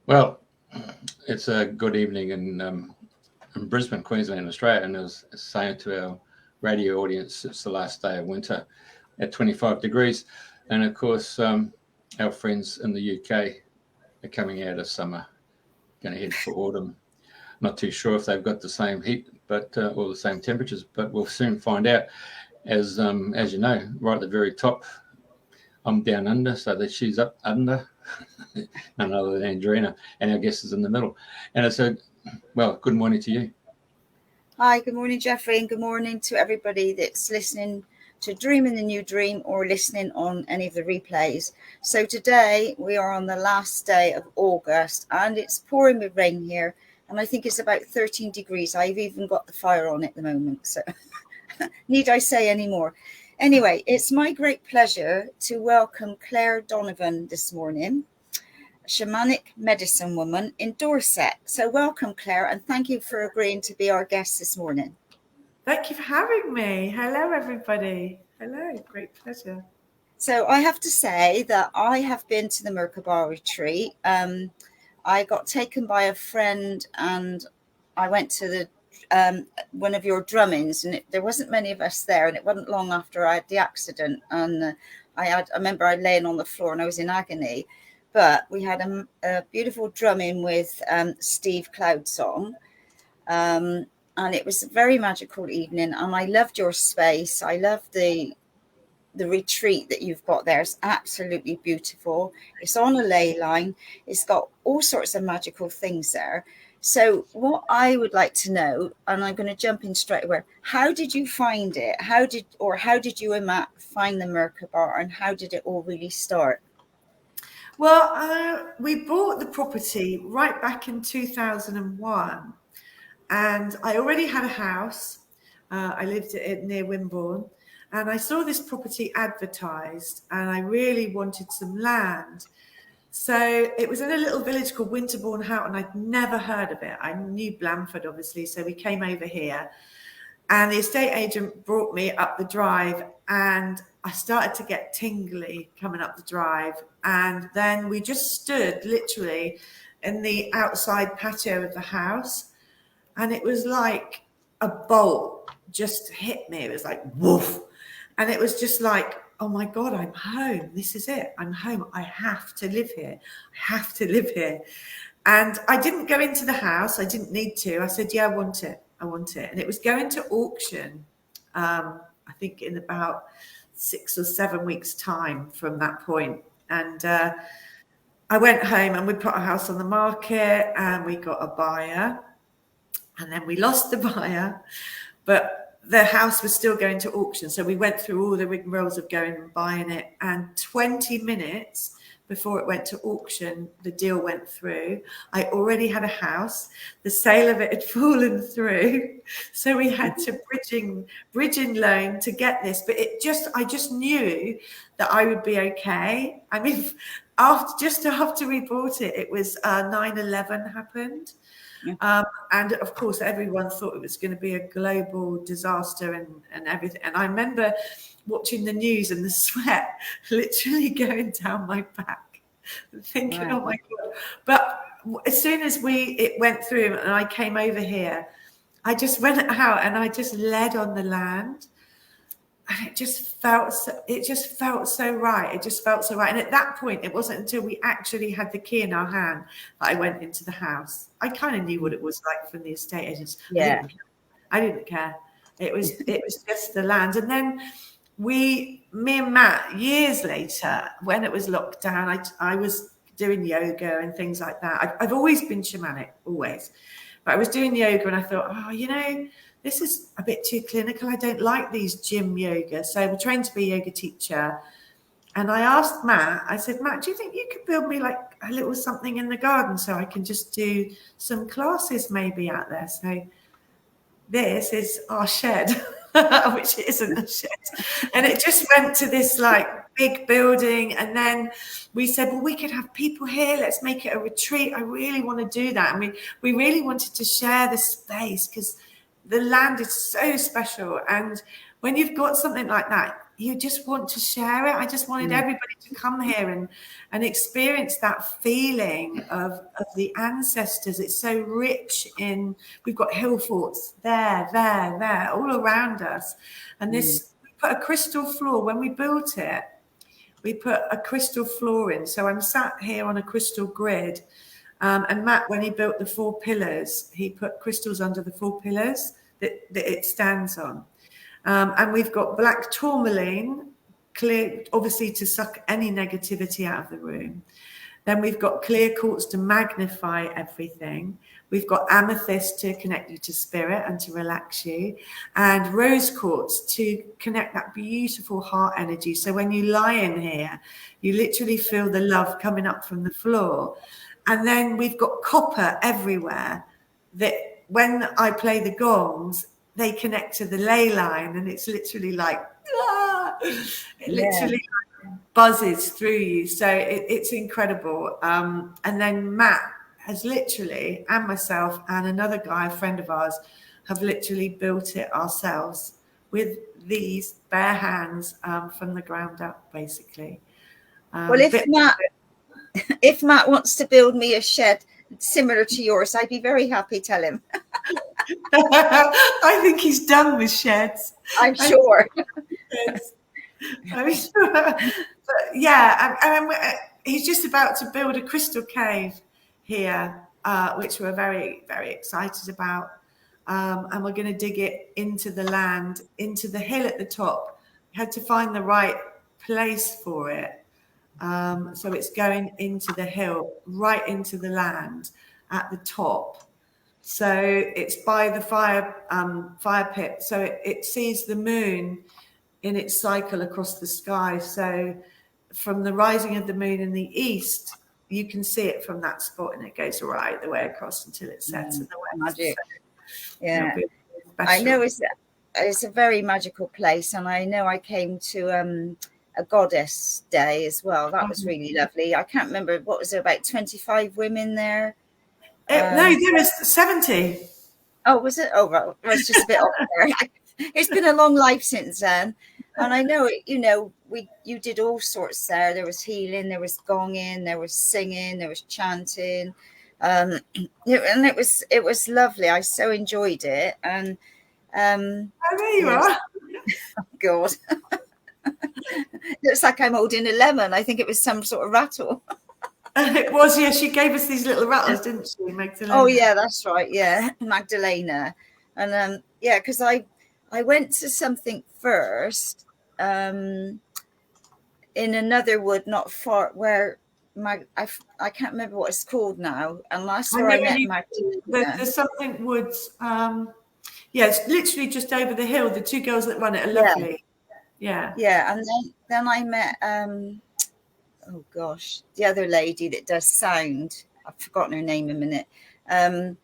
Well, it's a good evening in Brisbane, Queensland, Australia, and I was saying to our radio audience, it's the last day of winter at 25 degrees, and of course, our friends in the UK are coming out of summer, going to head for autumn. Not too sure if they've got the same heat, but or the same temperatures, but we'll soon find out. As you know, right at the very top, I'm down under, so that she's up under, none other than Andrena, and our guest is in the middle. And it's a well, good morning to you. Hi, good morning, Jeffrey, and good morning to everybody that's listening to Dreaming the New Dream or listening on any of the replays. So today we are on the last day of August and it's pouring with rain here, and I think it's about 13 degrees. I've even got the fire on at the moment, so need I say any more? Anyway, it's my great pleasure to welcome Claire Donovan this morning, shamanic medicine woman in Dorset. So welcome, Claire, and thank you for agreeing to be our guest this morning. Thank you for having me. Hello, everybody. Hello, great pleasure. So I have to say that I have been to the Merkaba retreat. I got taken by a friend and I went to the one of your drummings, and there wasn't many of us there, and it wasn't long after I had the accident, and I remember I laying on the floor and I was in agony. But we had a beautiful drumming with Steve Cloudsong, and it was a very magical evening. And I loved your space. I loved the retreat that you've got there. It's absolutely beautiful. It's on a ley line. It's got all sorts of magical things there. So what I would like to know, and I'm going to jump in straight away, how did you find it? How did you and Matt find the Merkaba, and how did it all really start? Well, we bought the property right back in 2001, and I already had a house. I lived near Wimborne, and I saw this property advertised, and I really wanted some land. So it was in a little village called Winterbourne Houghton. I'd never heard of it. I knew Blandford, obviously, so we came over here. And the estate agent brought me up the drive, and I started to get tingly coming up the drive. And then we just stood literally in the outside patio of the house, and it was like a bolt just hit me. It was like, woof. And it was just like, oh my God, I'm home. This is it. I'm home. I have to live here. I have to live here. And I didn't go into the house. I didn't need to. I said, yeah, I want it. I want it. And it was going to auction, I think in about 6 or 7 weeks' time from that point. And I went home and we put our house on the market and we got a buyer. And then we lost the buyer, but the house was still going to auction. So we went through all the rigmaroles of going and buying it. And 20 minutes before it went to auction, the deal went through. I already had a house. The sale of it had fallen through. So we had to bridging loan to get this. But I just knew that I would be okay. I mean, after we bought it, it was 9/11 happened. And of course, everyone thought it was going to be a global disaster and everything. And I remember watching the news and the sweat literally going down my back, thinking, wow. Oh my God. But as soon as it went through and I came over here, I just went out and I just led on the land. And it just felt so right. It just felt so right. And at that point, it wasn't until we actually had the key in our hand that I went into the house. I kind of knew what it was like from the estate agents. Yeah. I didn't care. It was just the land. And then me and Matt, years later, when it was locked down, I was doing yoga and things like that. I've always been shamanic, always. But I was doing yoga and I thought, this is a bit too clinical. I don't like these gym yoga. So I'm trained to be a yoga teacher. And I asked Matt, I said, Matt, do you think you could build me like a little something in the garden so I can just do some classes maybe out there? So this is our shed, which isn't a shed. And it just went to this like big building. And then we said, well, we could have people here. Let's make it a retreat. I really want to do that. I mean, we really wanted to share the space because the land is so special. And when you've got something like that, you just want to share it. I just wanted everybody to come here and experience that feeling of the ancestors. It's so rich in, we've got hill forts there, all around us. And this, we put a crystal floor, when we built it, we put a crystal floor in. So I'm sat here on a crystal grid. And Matt, when he built the 4 pillars, he put crystals under the 4 pillars that it stands on. And we've got black tourmaline, clear, obviously to suck any negativity out of the room. Then we've got clear quartz to magnify everything. We've got amethyst to connect you to spirit and to relax you. And rose quartz to connect that beautiful heart energy. So when you lie in here, you literally feel the love coming up from the floor. And then we've got copper everywhere that when I play the gongs, they connect to the ley line, and it's literally like, it literally buzzes through you. So it's incredible. And then Matt has literally, and myself and another guy, a friend of ours, have literally built it ourselves with these bare hands from the ground up, basically. Well, if Matt wants to build me a shed similar to yours, I'd be very happy. Tell him. I think he's done with sheds. I'm sure. I'm sure. But yeah, and he's just about to build a crystal cave here, which we're very, very excited about. And we're going to dig it into the land, into the hill at the top. We had to find the right place for it. So it's going into the hill, right into the land at the top. So it's by the fire pit. So it sees the moon in its cycle across the sky. So from the rising of the moon in the east, you can see it from that spot, and it goes right the way across until it sets in the west. Magic. So Yeah, I know it's a very magical place, and I know I came to a goddess day as well. That was really lovely. I can't remember, what was there, about 25 women there? No, there was 70. Oh, was it? Oh, right. Well, it's just a bit off there. It's been a long life since then. And I know, you did all sorts there. There was healing, there was gonging, there was singing, there was chanting. And it was lovely. I so enjoyed it. And Oh, there you are. Oh, God. Looks like I'm holding a lemon. I think it was some sort of rattle. It was, yeah. She gave us these little rattles, didn't she, Magdalena? Oh, yeah, that's right. Yeah, Magdalena. And because I went to something first in another wood not far where I can't remember what it's called now. And that's where I met Magdalena. There's something woods. Yeah, it's literally just over the hill. The 2 girls that run it are lovely. Yeah. Yeah, and then I met oh gosh, the other lady that does sound. I've forgotten her name a minute. And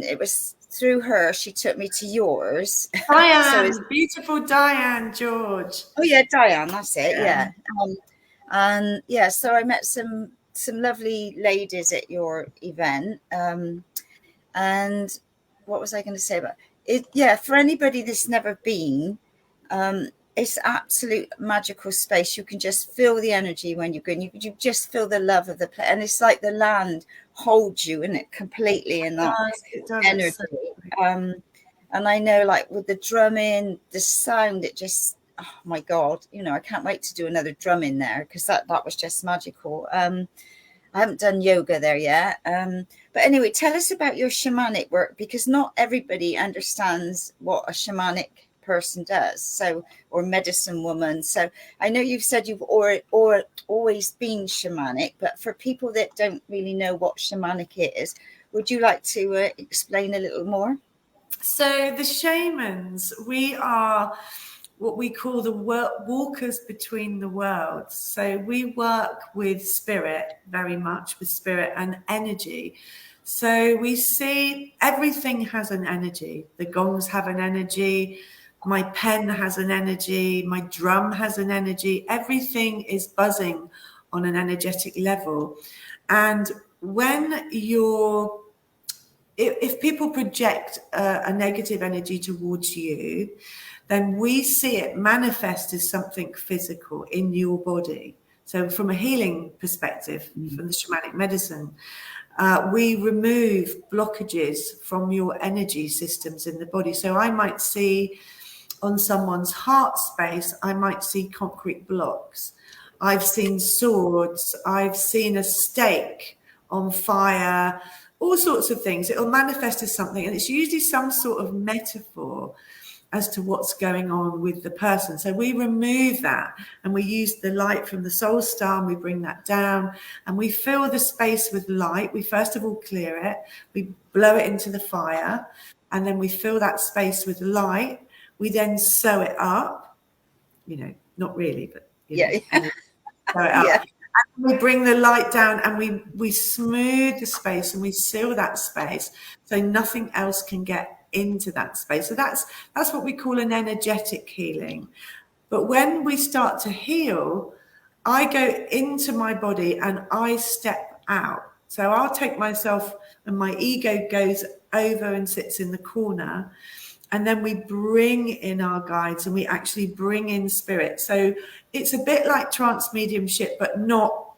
it was through her, she took me to yours. Diane, beautiful Diane George. Oh yeah, Diane, that's it. Yeah. And yeah, so I met some lovely ladies at your event. And what was I going to say about it? Yeah, for anybody that's never been, it's absolute magical space. You can just feel the energy when you go in. You just feel the love of the place, and it's like the land holds you in it completely in that energy. And I know, like with the drumming, the sound, it just, oh my God, I can't wait to do another drum in there, because that was just magical. I haven't done yoga there yet. But anyway, tell us about your shamanic work, because not everybody understands what a shamanic person does, or medicine woman. So I know you've said you've always been shamanic, but for people that don't really know what shamanic is, would you like to explain a little more? So the shamans, we are what we call the walkers between the worlds. So we work with spirit, very much with spirit and energy. So we see everything has an energy. The gongs have an energy. My pen has an energy. My drum has an energy. Everything is buzzing on an energetic level. And when you're if people project a negative energy towards you, then we see it manifest as something physical in your body. So from a healing perspective, from the shamanic medicine, we remove blockages from your energy systems in the body. So I might see on someone's heart space, I might see concrete blocks. I've seen swords. I've seen a stake on fire, all sorts of things. It'll manifest as something, and it's usually some sort of metaphor as to what's going on with the person. So we remove that, and we use the light from the soul star, and we bring that down, and we fill the space with light. We first of all clear it, we blow it into the fire, and then we fill that space with light. We then sew it up, not really, but sew it up. Yeah. And we bring the light down, and we smooth the space, and we seal that space so nothing else can get into that space. So that's what we call an energetic healing. But when we start to heal, I go into my body and I step out. So I'll take myself, and my ego goes over and sits in the corner. And then we bring in our guides, and we actually bring in spirit. So it's a bit like trance mediumship, but not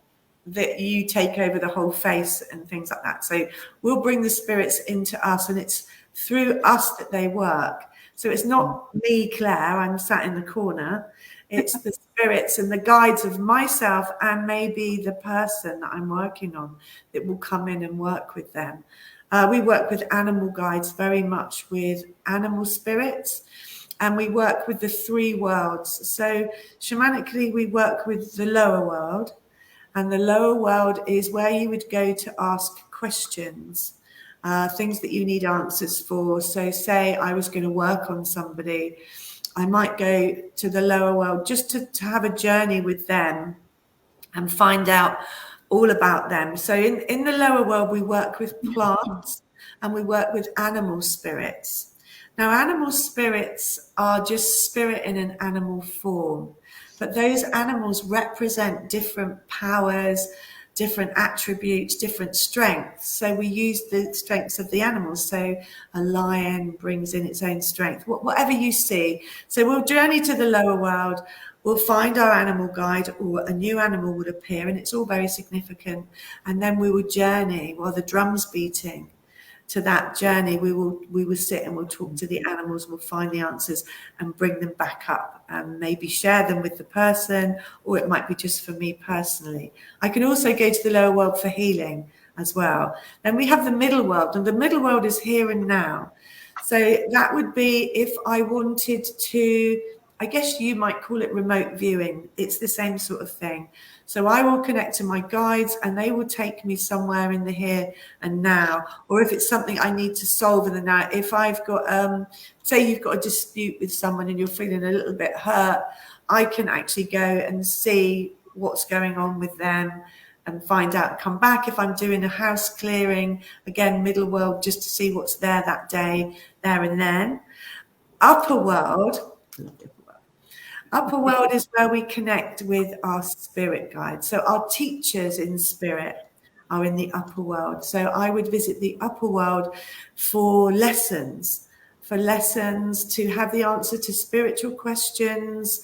that you take over the whole face and things like that. So we'll bring the spirits into us, and it's through us that they work. So it's not me, Claire, I'm sat in the corner. It's the spirits and the guides of myself, and maybe the person that I'm working on, that will come in and work with them. We work with animal guides, very much with animal spirits, and we work with the three worlds. So shamanically, we work with the lower world, and the lower world is where you would go to ask questions, things that you need answers for. So say I was going to work on somebody, I might go to the lower world just to have a journey with them and find out all about them. So in the lower world, we work with plants and we work with animal spirits. Now, animal spirits are just spirit in an animal form, but those animals represent different powers, different attributes, different strengths. So we use the strengths of the animals. So a lion brings in its own strength, whatever you see. So we'll journey to the lower world. We'll find our animal guide, or a new animal would appear, and it's all very significant. And then we will journey while the drum's beating. To that journey, we will sit and we'll talk to the animals. We'll find the answers and bring them back up, and maybe share them with the person, or it might be just for me personally. I can also go to the lower world for healing as well. Then we have the middle world, and the middle world is here and now. So that would be if I wanted to, I guess you might call it remote viewing. It's the same sort of thing. So I will connect to my guides, and they will take me somewhere in the here and now. Or if it's something I need to solve in the now, if I've got, say you've got a dispute with someone and you're feeling a little bit hurt, I can actually go and see what's going on with them and find out, come back. If I'm doing a house clearing, again, middle world, just to see what's there that day, there and then. Upper world is where we connect with our spirit guides. So our teachers in spirit are in the upper world. So I would visit the upper world for lessons to have the answer to spiritual questions,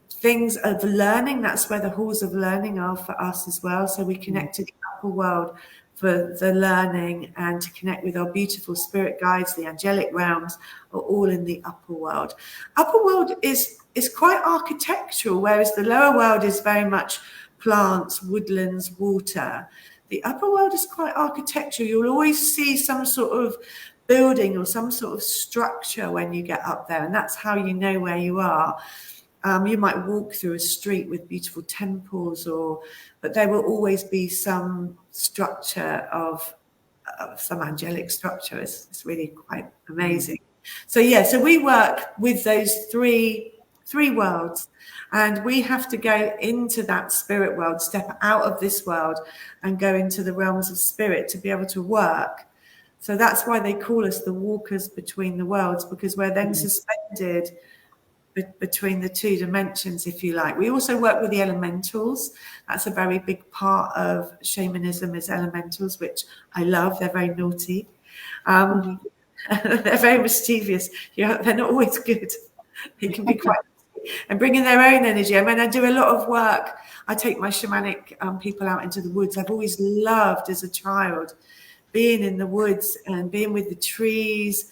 things of learning. That's where the halls of learning are for us as well. So we connect to the upper world for the learning, and to connect with our beautiful spirit guides. The angelic realms are all in the upper world. Upper world is quite architectural, whereas the lower world is very much plants, woodlands, water. The upper world is quite architectural. You'll always see some sort of building or some sort of structure when you get up there, and that's how you know where you are. You might walk through a street with beautiful temples, but there will always be some structure of some angelic structure. It's really quite amazing. So we work with those three worlds, and we have to go into that spirit world, step out of this world and go into the realms of spirit to be able to work. So that's why they call us the walkers between the worlds, because we're then suspended between the two dimensions, if you like. We also work with the elementals. That's a very big part of shamanism, is elementals, which I love. They're very naughty. They're very mischievous. They're not always good. They can be quite, and bringing their own energy. I mean, I do a lot of work. I take my shamanic people out into the woods. I've always loved as a child being in the woods and being with the trees.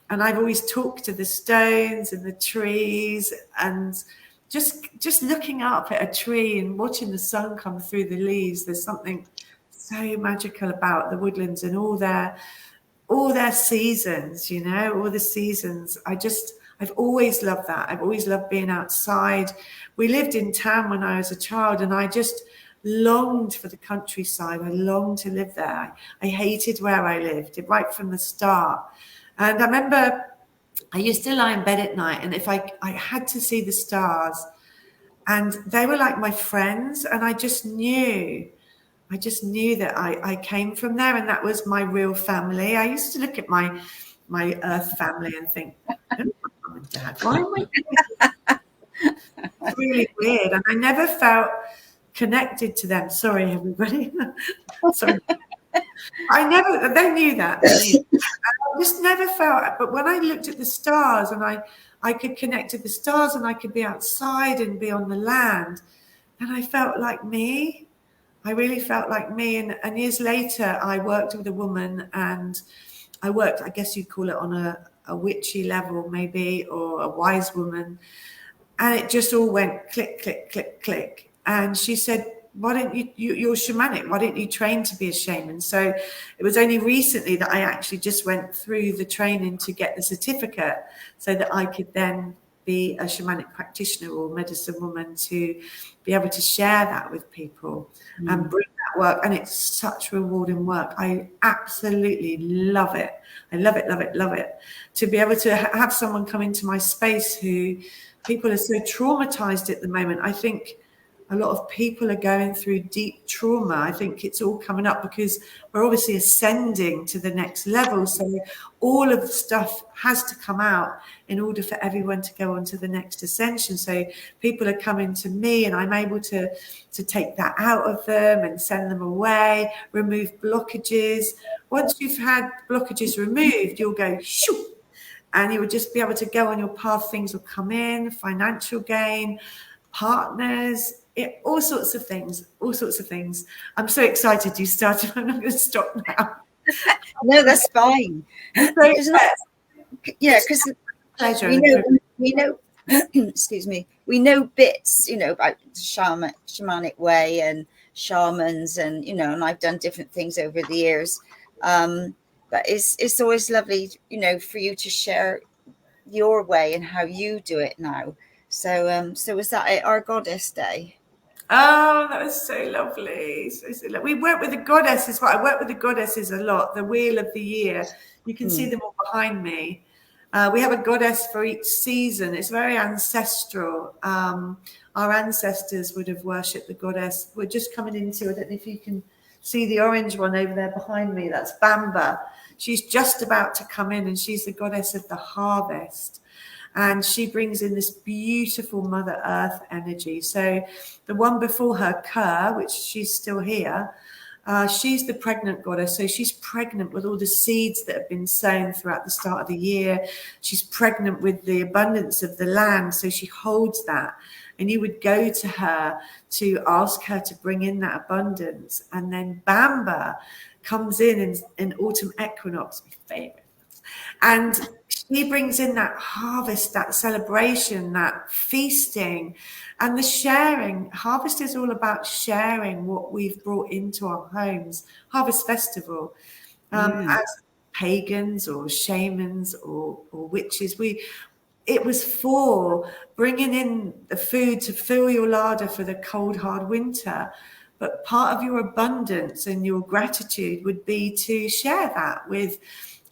And I've always talked to the stones and the trees, and just looking up at a tree and watching the sun come through the leaves. There's something so magical about the woodlands and all their seasons, you know, all the seasons. I've always loved that. I've always loved being outside. We lived in town when I was a child, and I just longed for the countryside. I longed to live there. I hated where I lived right from the start. And I remember I used to lie in bed at night, and if I had to see the stars, and they were like my friends, and I just knew that I came from there, and that was my real family. I used to look at my earth family and think, mum and dad, why am I doing this? It's really weird. And I never felt connected to them. Sorry, everybody. Sorry. They knew that. I just never felt it. But when I looked at the stars, and I could connect to the stars, and I could be outside and be on the land, and I felt like me. I really felt like me. And years later, I worked with a woman, and I worked, I guess you'd call it on a witchy level maybe, or a wise woman. And it just all went click, click, click, click. And she said, why don't you're shamanic, why don't you train to be a shaman? So it was only recently that I actually just went through the training to get the certificate, so that I could then be a shamanic practitioner or medicine woman, to be able to share that with people and bring that work. And it's such rewarding work. I absolutely love it. I love it, love it, love it. To be able to have someone come into my space who people are so traumatized at the moment. I think a lot of people are going through deep trauma. I think it's all coming up because we're obviously ascending to the next level. So all of the stuff has to come out in order for everyone to go on to the next ascension. So people are coming to me, and I'm able to take that out of them and send them away, remove blockages. Once you've had blockages removed, you'll go shoo, and you will just be able to go on your path. Things will come in, financial gain, partners, all sorts of things. I'm so excited you started. I'm not going to stop now. No, that's fine. Yeah, because pleasure. We know excuse me, we know bits, about the shamanic way and shamans, and and I've done different things over the years, but it's always lovely, for you to share your way and how you do it now. So was that at our Goddess Day? Oh, that was so lovely. So lovely. We work with the goddesses. I work with the goddesses a lot. The Wheel of the Year. You can see them all behind me. We have a goddess for each season. It's very ancestral. Our ancestors would have worshipped the goddess. We're just coming into, I don't know if you can see the orange one over there behind me. That's Bamba. She's just about to come in, and she's the goddess of the harvest. And she brings in this beautiful Mother Earth energy. So the one before her, Kerr, which she's still here, she's the pregnant goddess. So she's pregnant with all the seeds that have been sown throughout the start of the year. She's pregnant with the abundance of the land. So she holds that. And you would go to her to ask her to bring in that abundance. And then Bamba comes in autumn equinox, my favorite. And she brings in that harvest, that celebration, that feasting, and the sharing. Harvest is all about sharing what we've brought into our homes. Harvest Festival, as pagans or shamans or witches, it was for bringing in the food to fill your larder for the cold, hard winter. But part of your abundance and your gratitude would be to share that with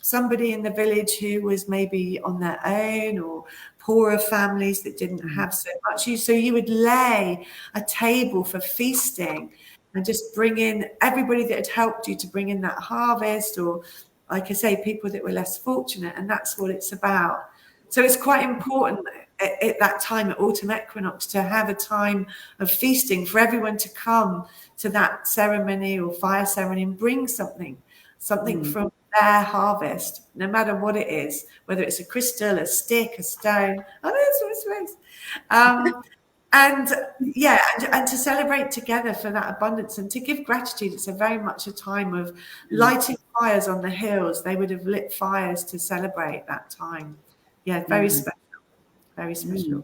somebody in the village who was maybe on their own, or poorer families that didn't have so much. So you would lay a table for feasting and just bring in everybody that had helped you to bring in that harvest, or like I say, people that were less fortunate. And that's what it's about. So it's quite important at that time, at autumn equinox, to have a time of feasting for everyone to come to that ceremony or fire ceremony and bring something from rare harvest, no matter what it is, whether it's a crystal, a stick, a stone. Oh, that's nice. And yeah, and to celebrate together for that abundance and to give gratitude. It's a very much a time of lighting fires on the hills. They would have lit fires to celebrate that time. Yeah, very special, very special.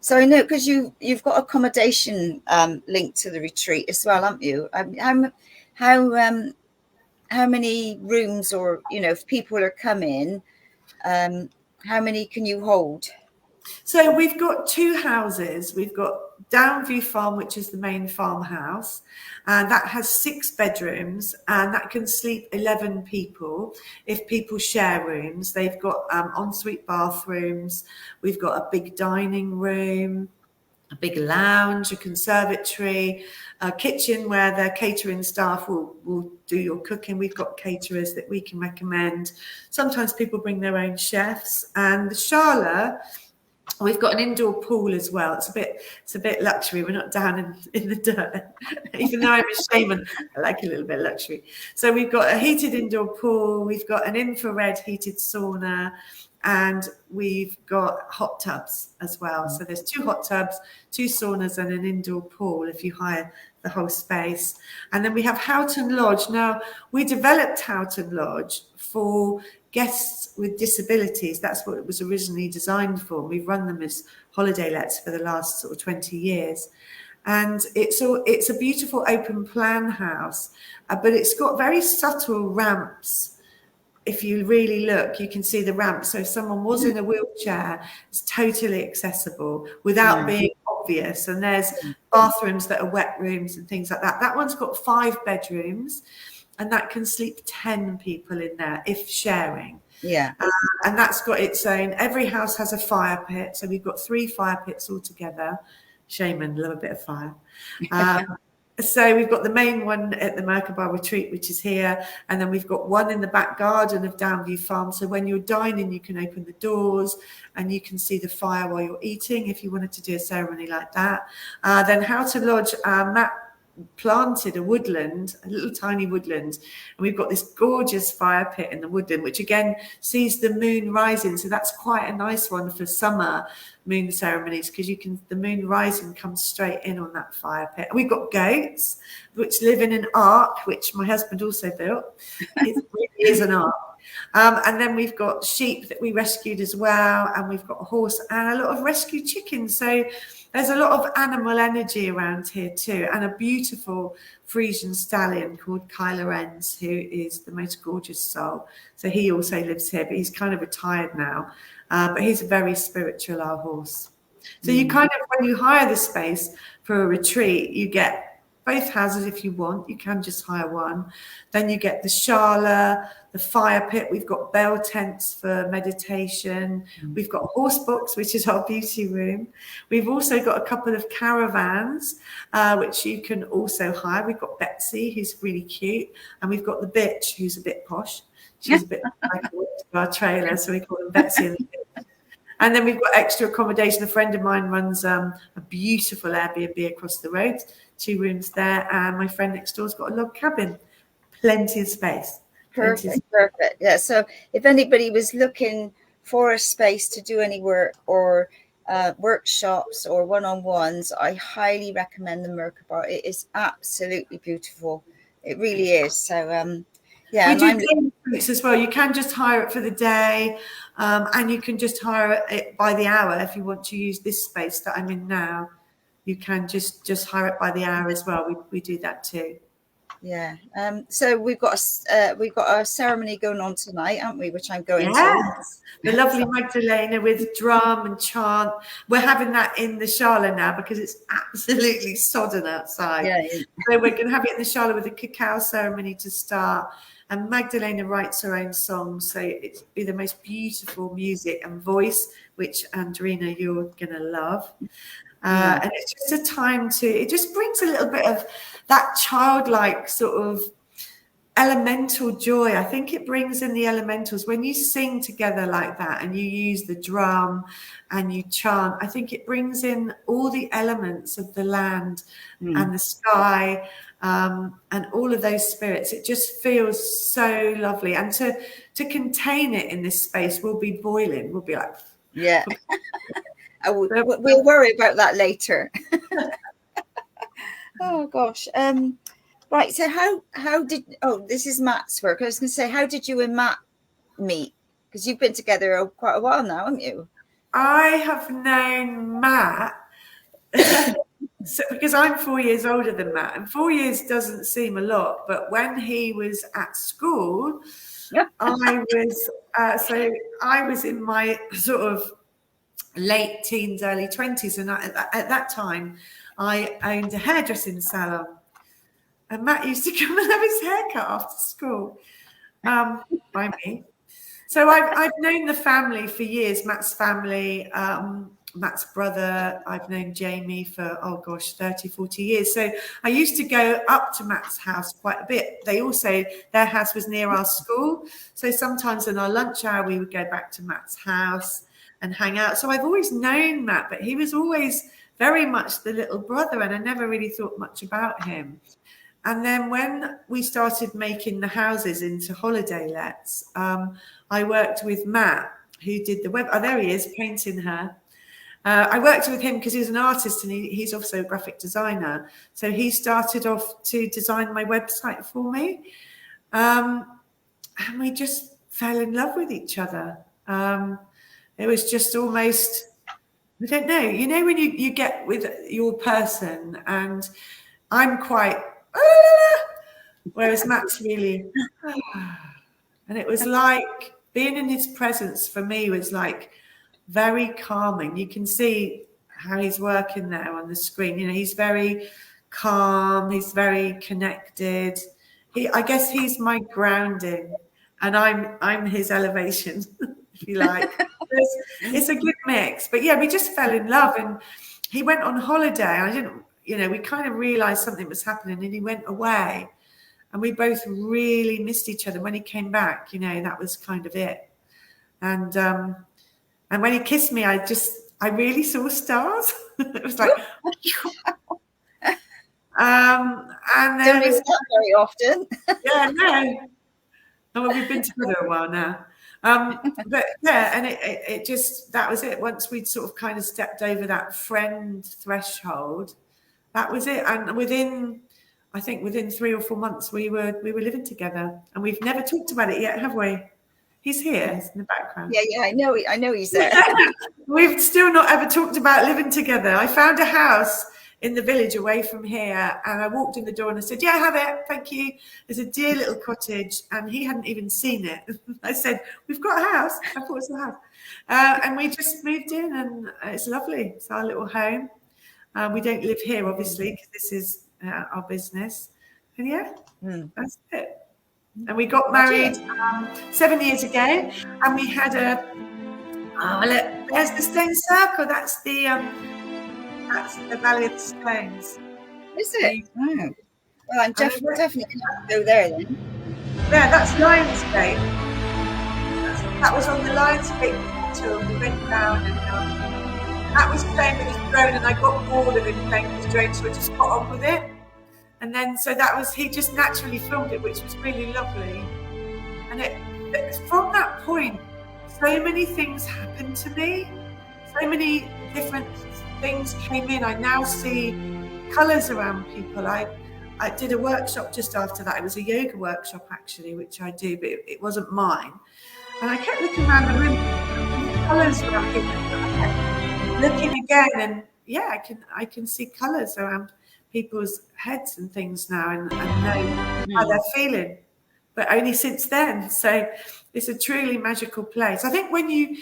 So I know, because you've got accommodation linked to the retreat as well, haven't you? How many rooms, or if people are coming, how many can you hold? So we've got 2 houses. We've got Downview Farm, which is the main farmhouse, and that has 6 bedrooms, and that can sleep 11 people if people share rooms. They've got ensuite bathrooms. We've got a big dining room, a big lounge, a conservatory, a kitchen where the catering staff will do your cooking. We've got caterers that we can recommend. Sometimes people bring their own chefs, and the Shala, we've got an indoor pool as well. It's a bit luxury. We're not down in the dirt. Even though I'm a shaman, I like a little bit of luxury. So we've got a heated indoor pool. We've got an infrared heated sauna, and we've got hot tubs as well. So there's 2 hot tubs, 2 saunas, and an indoor pool if you hire the whole space. And then we have Houghton Lodge. Now, we developed Houghton Lodge for guests with disabilities. That's what it was originally designed for. We've run them as holiday lets for the last sort of 20 years. And it's a beautiful open plan house, but it's got very subtle ramps. If you really look, you can see the ramp. So if someone was in a wheelchair, it's totally accessible without being obvious. And there's bathrooms that are wet rooms and things like that. That one's got 5 bedrooms, and that can sleep 10 people in there if sharing. Yeah. And that's got its own, every house has a fire pit. So we've got 3 fire pits altogether. Shaman, love a bit of fire. So we've got the main one at the Merkabah Retreat, which is here. And then we've got one in the back garden of Downview Farm. So when you're dining, you can open the doors and you can see the fire while you're eating, if you wanted to do a ceremony like that. Then Houghton Lodge, Matt planted a woodland, a little tiny woodland, and we've got this gorgeous fire pit in the woodland, which again sees the moon rising. So that's quite a nice one for summer moon ceremonies, because the moon rising comes straight in on that fire pit. We've got goats which live in an ark, which my husband also built. It really is an ark. And then we've got sheep that we rescued as well, and we've got a horse and a lot of rescued chickens. So there's a lot of animal energy around here too, and a beautiful Frisian stallion called Kyla Renz, who is the most gorgeous soul. So he also lives here, but he's kind of retired now. But he's a very spiritual, our horse. So you kind of, when you hire the space for a retreat, you get both houses if you want. You can just hire one. Then you get the Shala, the fire pit. We've got bell tents for meditation. We've got a horse box, which is our beauty room. We've also got a couple of caravans, which you can also hire. We've got Betsy, who's really cute. And we've got the bitch, who's a bit posh. She's a bit like our trailer, so we call them Betsy and the bitch. And then we've got extra accommodation. A friend of mine runs a beautiful Airbnb across the road, 2 rooms there. And my friend next door's got a log cabin. Plenty of space. Perfect. Yeah. So if anybody was looking for a space to do any work or workshops or one-on-ones, I highly recommend the Merkabah. It is absolutely beautiful. It really is. So yeah. We do retreats as well. You can just hire it for the day, and you can just hire it by the hour if you want to use this space that I'm in now. You can just hire it by the hour as well. We do that too. Yeah. So we've got a ceremony going on tonight, haven't we? Which I'm going to. The lovely Magdalena with drum and chant. We're having that in the Shala now because it's absolutely sodden outside. Yeah. So we're going to have it in the Shala with a cacao ceremony to start. And Magdalena writes her own songs, so it's be the most beautiful music and voice, which Andrena, you're going to love. And it's just a time it just brings a little bit of that childlike sort of elemental joy. I think it brings in the elementals when you sing together like that and you use the drum and you chant. I think it brings in all the elements of the land and the sky, and all of those spirits. It just feels so lovely. And to contain it in this space, we'll be boiling. We'll be like, yeah. We'll worry about that later. Oh gosh. Right. So how did, this is Matt's work. I was going to say, how did you and Matt meet? Because you've been together quite a while now, haven't you? I have known Matt because I'm 4 years older than Matt, and 4 years doesn't seem a lot, but when he was at school, I was in my sort of late teens, early 20s, and at that time I owned a hairdressing salon, and Matt used to come and have his hair cut after school by me. So I've known the family for years, Matt's family, Matt's brother. I've known Jamie for, 30, 40 years. So I used to go up to Matt's house quite a bit. Their house was near our school. So sometimes in our lunch hour, we would go back to Matt's house and hang out. So I've always known Matt, but he was always very much the little brother, and I never really thought much about him. And then when we started making the houses into holiday lets, I worked with Matt, who did the web. Oh, there he is, painting her. I worked with him because he's an artist, and he's also a graphic designer. So he started off to design my website for me. And we just fell in love with each other. It was just almost, I don't know, when you get with your person, and I'm quite, whereas Matt's really, and it was like being in his presence for me was like very calming. You can see how he's working there on the screen. He's very calm. He's very connected. I guess he's my grounding, and I'm his elevation, if you like. It's a good mix. But yeah, we just fell in love, and he went on holiday. I didn't, we kind of realized something was happening, and he went away, and we both really missed each other. When he came back, that was kind of it. And when he kissed me, I really saw stars. It was like, and then don't not very often. Yeah, no. Well, we've been together a while now. But yeah, and it just, that was it. Once we'd sort of kind of stepped over that friend threshold, that was it. And within 3 or 4 months, we were living together, and we've never talked about it yet, have we? He's here, he's in the background. Yeah, I know he's there. We've still not ever talked about living together. I found a house in the village away from here, and I walked in the door and I said, yeah, have it, thank you. It's a dear little cottage, and he hadn't even seen it. I said, we've got a house. I thought it was a house. And we just moved in, and it's lovely. It's our little home. We don't live here, obviously, because this is our business. And yeah, that's it. And we got married 7 years ago, and we had there's the stone circle. That's the Valley of the Stones. Is it? Oh. Well, I'm definitely going to go there then. Yeah, that's Lionsgate. That was on the Lionsgate tour. We went down, and that was playing with his drone, and I got bored of him playing with his drone, so I just got on with it. And then, so that was, he just naturally filmed it, which was really lovely. And it from that point, so many things happened to me. So many different things came in. I now see colours around people. I did a workshop just after that. It was a yoga workshop, actually, which I do, but it wasn't mine. And I kept looking around the room, colours around people. I kept looking again, and yeah, I can see colours around people's heads and things now, and know how they're feeling, but only since then. So it's a truly magical place. I think when you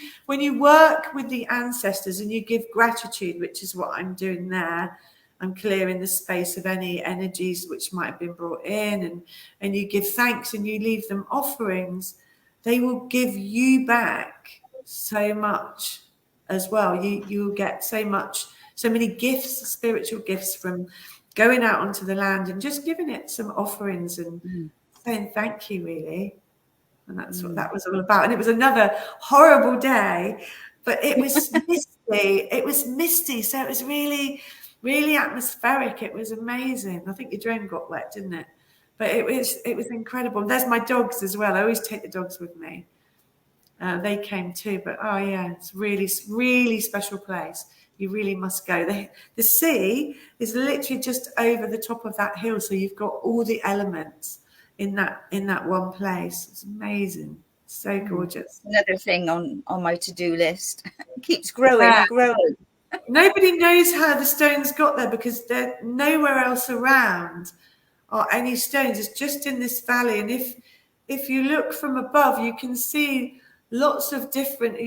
work with the ancestors and you give gratitude, which is what I'm doing there, I'm clearing the space of any energies which might have been brought in, and you give thanks and you leave them offerings, they will give you back so much as well. You'll get so many gifts, spiritual gifts, from going out onto the land and just giving it some offerings and saying thank you, really. And that's what that was all about. And it was another horrible day, but it was misty. It was misty. So it was really, really atmospheric. It was amazing. I think your drone got wet, didn't it? But it was incredible. There's my dogs as well. I always take the dogs with me. They came too, but oh yeah, it's really, really special place. You really must go. The sea is literally just over the top of that hill, so you've got all the elements in that one place. It's amazing. So gorgeous. Another thing on my to-do list. Keeps growing and growing. Nobody knows how the stones got there because they're nowhere else around or any stones. It's just in this valley. And if you look from above, you can see lots of different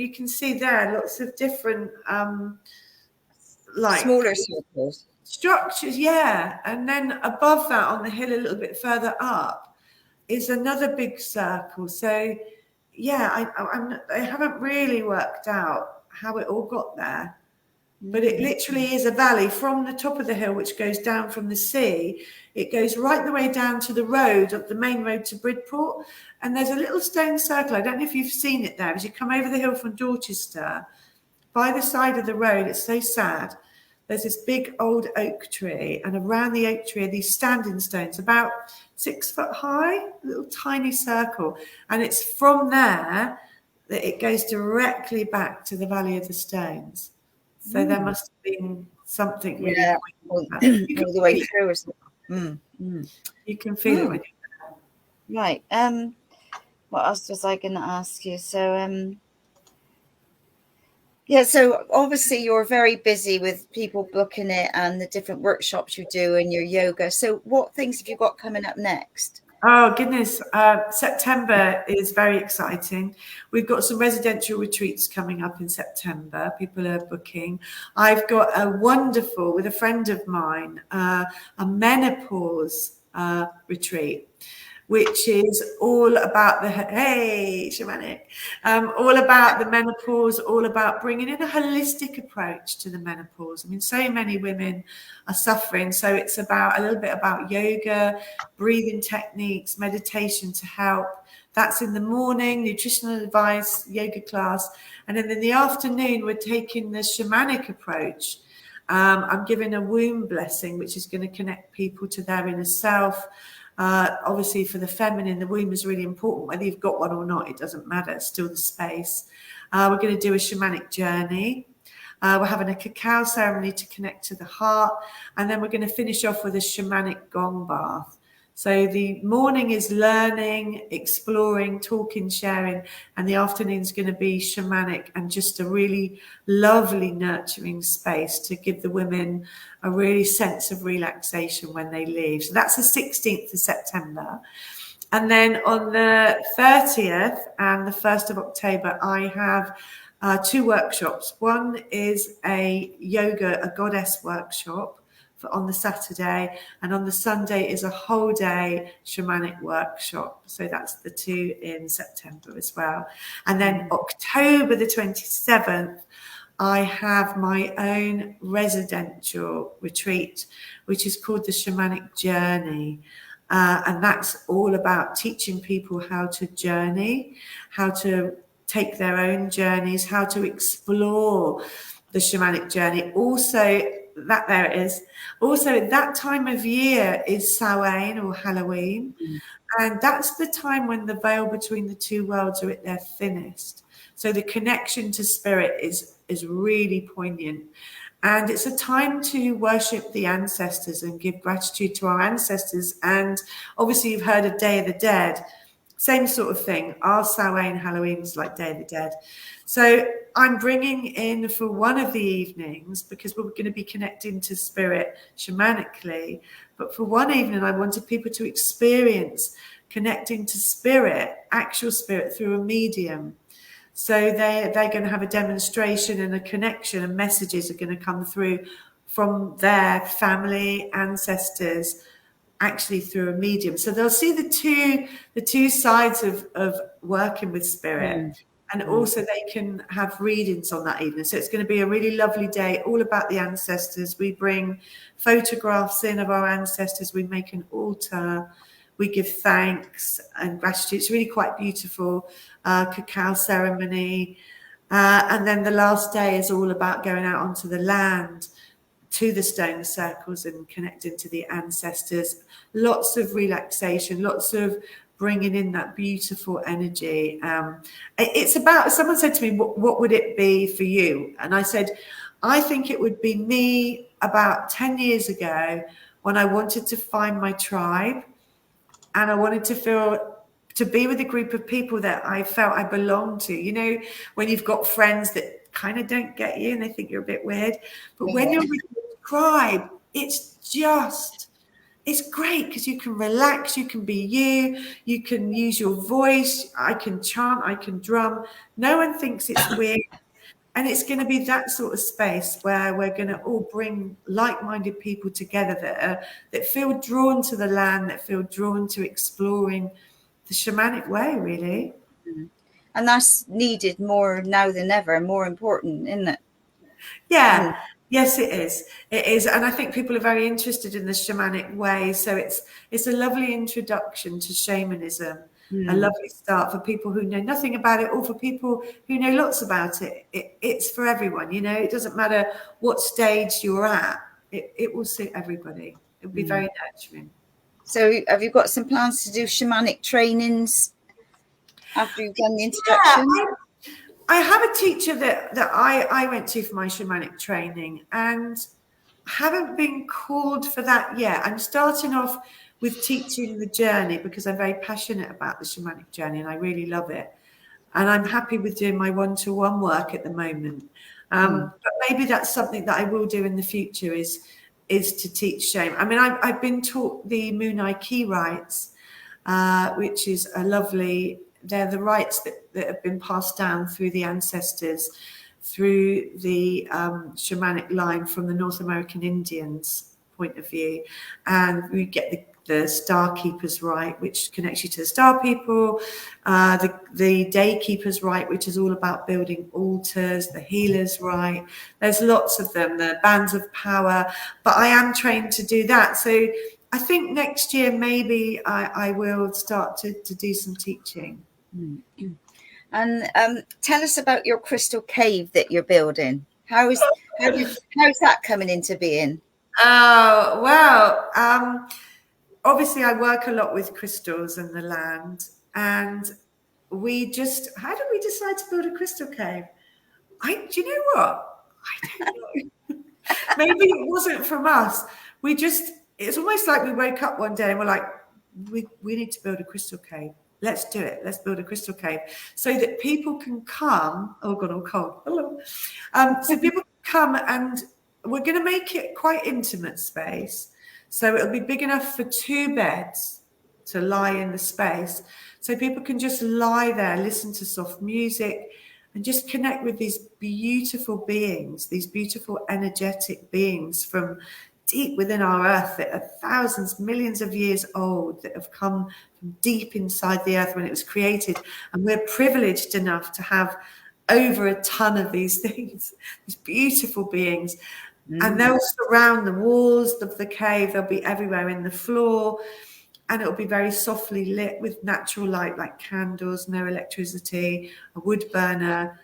like smaller circles. Structures, yeah. And then above that on the hill a little bit further up is another big circle. So yeah, I haven't really worked out how it all got there. But it literally is a valley from the top of the hill, which goes down from the sea. It goes right the way down to the road, the main road to Bridport. And there's a little stone circle. I don't know if you've seen it there. As you come over the hill from Dorchester, by the side of the road, it's so sad. There's this big old oak tree. And around the oak tree are these standing stones, about 6 foot high, a little tiny circle. And it's from there that it goes directly back to the Valley of the Stones. So there must have been something really all the way through or something. You can feel it when you're right. What else was I going to ask you? So so obviously you're very busy with people booking it and the different workshops you do and your yoga. So what things have you got coming up next? Oh, goodness. September is very exciting. We've got some residential retreats coming up in September. People are booking. I've got a wonderful, with a friend of mine, a menopause retreat, which is all about shamanic, all about the menopause, all about bringing in a holistic approach to the menopause. I mean, so many women are suffering. So it's about a little bit about yoga, breathing techniques, meditation to help. That's in the morning, nutritional advice, yoga class. And then in the afternoon, we're taking the shamanic approach. I'm giving a womb blessing, which is going to connect people to their inner self. Obviously, for the feminine, the womb is really important. Whether you've got one or not, it doesn't matter. It's still the space. We're going to do a shamanic journey. We're having a cacao ceremony to connect to the heart. And then we're going to finish off with a shamanic gong bath. So the morning is learning, exploring, talking, sharing, and the afternoon is going to be shamanic and just a really lovely, nurturing space to give the women a really sense of relaxation when they leave. So that's the 16th of September. And then on the 30th and the 1st of October, I have 2 workshops. One is a goddess workshop on the Saturday, and on the Sunday is a whole day shamanic workshop. So that's the 2 in September as well. And then October the 27th, I have my own residential retreat, which is called the Shamanic Journey. And that's all about teaching people how to journey, how to take their own journeys, how to explore the shamanic journey. Also, that time of year is Samhain or Halloween. And that's the time when the veil between the two worlds are at their thinnest. So the connection to spirit is really poignant. And it's a time to worship the ancestors and give gratitude to our ancestors. And obviously you've heard of Day of the Dead. Same sort of thing. Our Samhain, Halloween is like Day of the Dead. So I'm bringing in for one of the evenings, because we're going to be connecting to spirit shamanically. But for one evening, I wanted people to experience connecting to spirit, actual spirit, through a medium. So they're going to have a demonstration and a connection, and messages are going to come through from their family, ancestors, actually through a medium. So they'll see the two sides of working with spirit. And also they can have readings on that evening. So it's going to be a really lovely day, all about the ancestors. We bring photographs in of our ancestors. We make an altar. we give thanks and gratitude. It's really quite beautiful. Cacao ceremony. And then the last day is all about going out onto the land, to the stone circles and connecting to the ancestors. Lots of relaxation, lots of bringing in that beautiful energy. It's about, someone said to me, what would it be for you? And I said, I think it would be me about 10 years ago when I wanted to find my tribe, and I wanted to be with a group of people that I felt I belonged to. You know, when you've got friends that kind of don't get you and they think you're a bit weird, but when you're with your tribe, it's great because you can relax, you can be you can use your voice. I can chant, I can drum. No one thinks it's weird. And it's going to be that sort of space where we're going to all bring like-minded people together that feel drawn to the land, that feel drawn to exploring the shamanic way, really. And that's needed more now than ever, more important, isn't it? Yeah. Yes, it is. It is. And I think people are very interested in the shamanic way. So it's a lovely introduction to shamanism. A lovely start for people who know nothing about it, or for people who know lots about it. It's for everyone, you know. It doesn't matter what stage you're at. It will suit everybody. It'll be very nurturing. So have you got some plans to do shamanic trainings after you've done the introduction? Yeah, I have a teacher that I went to for my shamanic training, and haven't been called for that yet. I'm starting off with teaching the journey because I'm very passionate about the shamanic journey and I really love it. And I'm happy with doing my one-to-one work at the moment. But maybe that's something that I will do in the future is to teach shame. I mean, I've been taught the Moonai Key rites, which is a lovely, they're the rites that have been passed down through the ancestors, through the shamanic line from the North American Indians point of view. And we get the Star Keepers rite, which connects you to the star people, the Day Keepers rite, which is all about building altars, the Healers rite. There's lots of them, the Bands of Power, but I am trained to do that. So I think next year maybe I will start to do some teaching. And tell us about your crystal cave that you're building. How's that coming into being? Oh, well, obviously I work a lot with crystals and the land, and how did we decide to build a crystal cave? Do you know what? I don't know. Maybe it wasn't from us. It's almost like we woke up one day and we're like, we need to build a crystal cave. Let's do it. Let's build a crystal cave so that people can come. Oh God, I'm cold. Hello. So people can come, and we're going to make it quite intimate space. So it'll be big enough for 2 beds to lie in the space. So people can just lie there, listen to soft music, and just connect with these beautiful beings, these beautiful energetic beings from deep within our earth that are thousands, millions of years old, that have come from deep inside the earth when it was created. And we're privileged enough to have over a ton of these things, these beautiful beings. And they'll surround the walls of the cave. They'll be everywhere in the floor. And it'll be very softly lit with natural light, like candles, no electricity, a wood burner,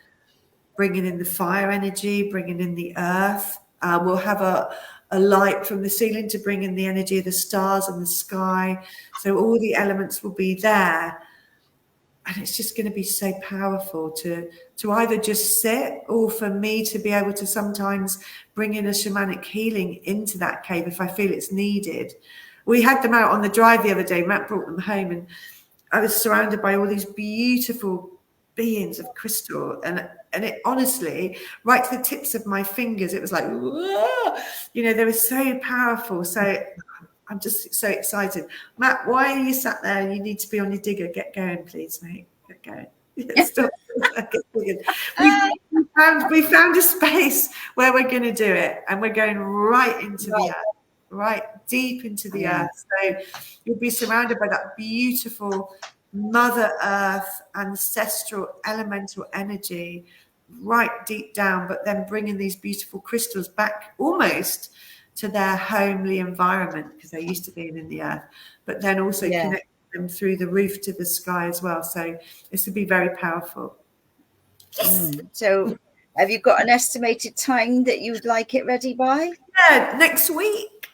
bringing in the fire energy, bringing in the earth. We'll have a light from the ceiling to bring in the energy of the stars and the sky. So all the elements will be there. And it's just going to be so powerful to either just sit, or for me to be able to sometimes bring in a shamanic healing into that cave if I feel it's needed. We had them out on the drive the other day. Matt brought them home, and I was surrounded by all these beautiful beings of crystal. And it honestly, right to the tips of my fingers, it was like, whoa! You know, they were so powerful. So I'm just so excited. Matt, why are you sat there? You need to be on your digger. Get going, please, mate. Get going. Stop. We found a space where we're going to do it, and we're going right into the earth, right deep into the earth. So you'll be surrounded by that beautiful Mother Earth, ancestral, elemental energy, right deep down, but then bringing these beautiful crystals back almost to their homely environment, because they're used to being in the earth, but then also connect them through the roof to the sky as well. So this would be very powerful. So have you got an estimated time that you would like it ready by? Yeah, next week.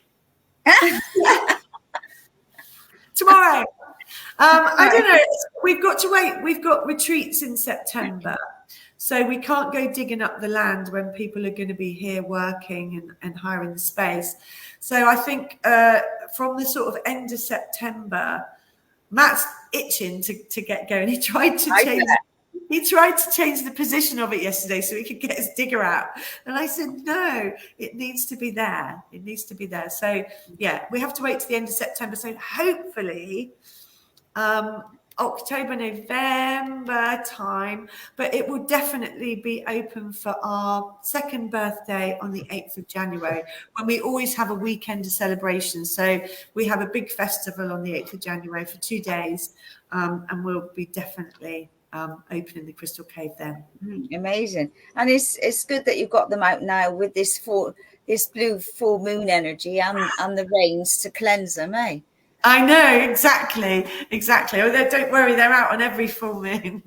Tomorrow. I don't know. We've got to wait. We've got retreats in September. So we can't go digging up the land when people are going to be here working and hiring the space. So I think from the sort of end of September, Matt's itching to get going. He tried to change the position of it yesterday so he could get his digger out. And I said, no, it needs to be there. It needs to be there. So yeah, we have to wait to the end of September. So hopefully October, November time, but it will definitely be open for our second birthday on the 8th of January, when we always have a weekend of celebration. So we have a big festival on the 8th of January for 2 days, and we'll be definitely opening the Crystal Cave then. Amazing. And it's good that you've got them out now with this blue full moon energy and the rains to cleanse them, eh? I know, exactly. Oh, don't worry, they're out on every full moon.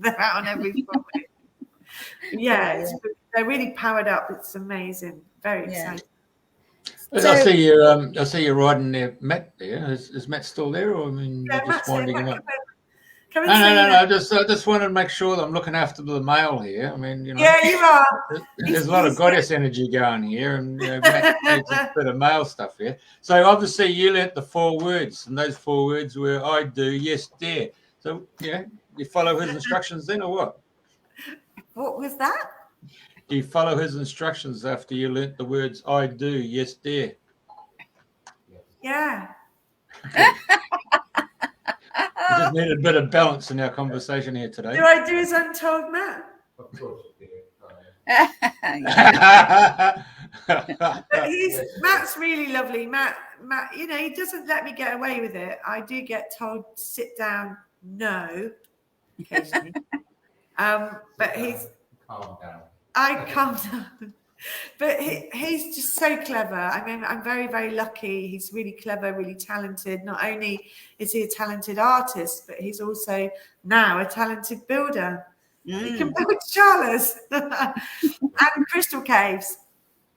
Yeah, they're really powered up. It's amazing. Very exciting. So, I see you riding there, Matt. There is Matt still there, or I mean, you're just winding him up? No. I just wanted to make sure that I'm looking after the male here. I mean, Yeah, you are. There's a lot of goddess energy going here, and Matt needs a bit of male stuff here. So obviously, you learnt the 4 words, and those 4 words were "I do," "yes, dare." So you follow his instructions then, or what? What was that? Do you follow his instructions after you learnt the words "I do," "yes, dare"? Yeah. We just needed a bit of balance in our conversation here today. Do I do as I'm told, Matt? Of course you do. But Matt's really lovely. Matt, he doesn't let me get away with it. I do get told sit down, no, occasionally. But he's calm down. I calm down. But he's just so clever. I mean, I'm very, very lucky. He's really clever, really talented. Not only is he a talented artist, but he's also now a talented builder. He can build chalas and crystal caves.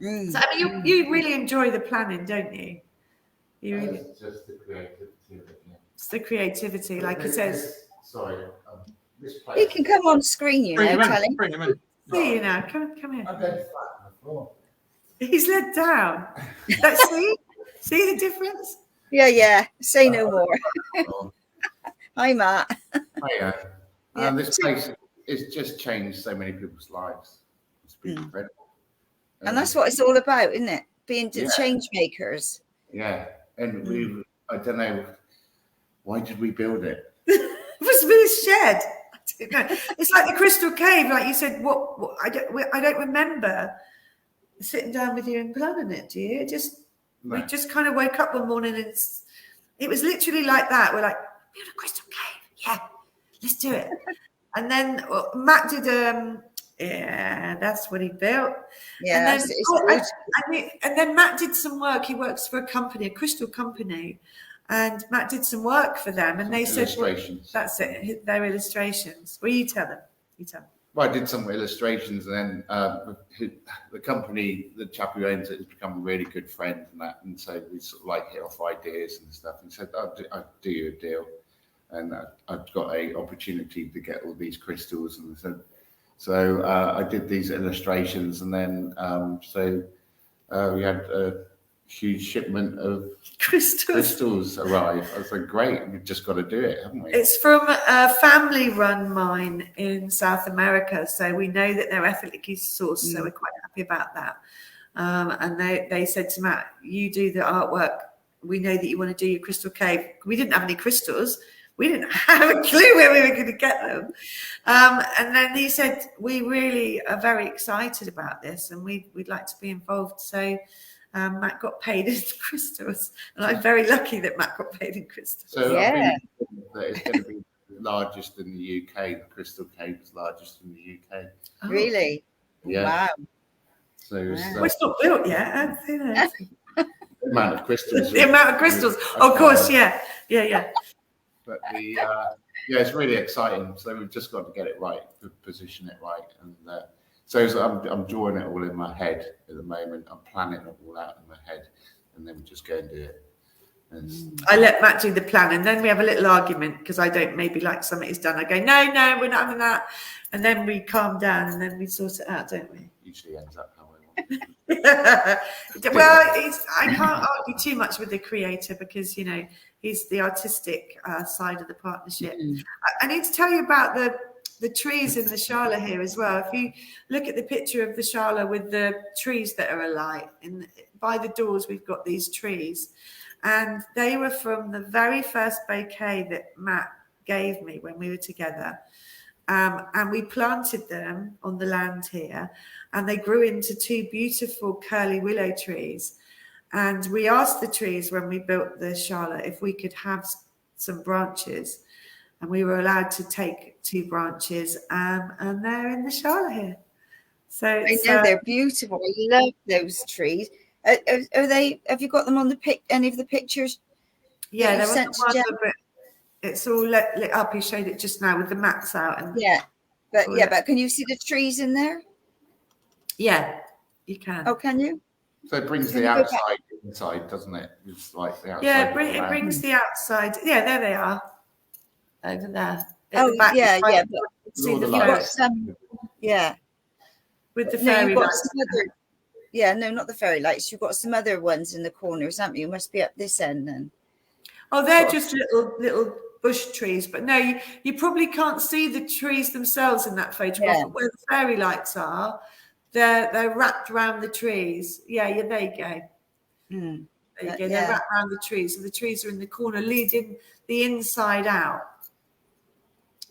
So I mean, you really enjoy the planning, don't you? It's just the creativity. It's the creativity, like he says. Sorry, this place. He can come on screen, tell him. Bring him in. See you now. Come here. I'm going flat on the floor. He's led down. Let's see the difference. Yeah. Say no more. Hi, Matt. Hiya. This place has just changed so many people's lives. It's been incredible. And that's what it's all about, isn't it? Being change makers. Yeah. And I don't know, why did we build it? It was with a shed. It's like the Crystal Cave, like you said. What I don't remember sitting down with you and planning it. Do you? We just kind of woke up one morning and it was literally like that. We're like, build a Crystal Cave, yeah, let's do it. And then Matt did. That's what he built. Yeah, and then Matt did some work. He works for a company, a crystal company. And Matt did some work for them, and they said, "That's it. Their illustrations." Well, you tell them. Well, I did some illustrations, and then the company, the chap who owns it, has become a really good friend, and so we sort of like hit off ideas and stuff. And said, "I'll do you a deal," and I've got a opportunity to get all these crystals, and so I did these illustrations, and then we had a huge shipment of crystals arrive. I was like, great, we've just got to do it, haven't we? It's from a family-run mine in South America, so we know that they're ethically sourced, so we're quite happy about that. And they said to Matt, you do the artwork. We know that you want to do your crystal cave. We didn't have any crystals. We didn't have a clue where we were going to get them. And then he said, we really are very excited about this, and we'd like to be involved. So Matt got paid in crystals, and I'm very lucky that Matt got paid in crystals. So I think that it's going to be the largest in the UK. The Crystal Cave is largest in the UK. Oh. Really? Yeah. Wow. So it's not built yet. The amount of crystals. The amount of crystals. Of course, yeah. But it's really exciting. So we've just got to get it right, position it right, and so I'm drawing it all in my head at the moment. I'm planning it all out in my head, and then we just go and do it. I let Matt do the plan, and then we have a little argument because I don't maybe like something he's done. I go, no, we're not having that, and then we calm down, and then we sort it out, don't we? Usually ends up how I want. Well, I can't argue too much with the creator because he's the artistic side of the partnership. I need to tell you about the trees in the Shala here as well. If you look at the picture of the Shala with the trees that are alight, by the doors we've got these trees. And they were from the very first bouquet that Matt gave me when we were together. And we planted them on the land here, and they grew into 2 beautiful curly willow trees. And we asked the trees when we built the Shala if we could have some branches, and we were allowed to take 2 branches, and they're in the Shala here. So I know they're beautiful. I love those trees. Are they? Have you got them on any of the pictures? Yeah, there was one of it. It's all lit up. He showed it just now with the mats out. And but can you see the trees in there? Yeah, you can. Oh, can you? So it brings the outside inside, doesn't it? It's like the outside. Yeah, it brings the outside. Yeah, there they are. Over there. Oh, yeah. See the lights. With the fairy lights. No, not the fairy lights. You've got some other ones in the corners, haven't you? Must be up this end then. Oh, they're just little bush trees, but no, you probably can't see the trees themselves in that photograph. Yeah. But where the fairy lights are, they're wrapped around the trees. Yeah, there you go. There you go. They're wrapped around the trees, so the trees are in the corner, leading the inside out.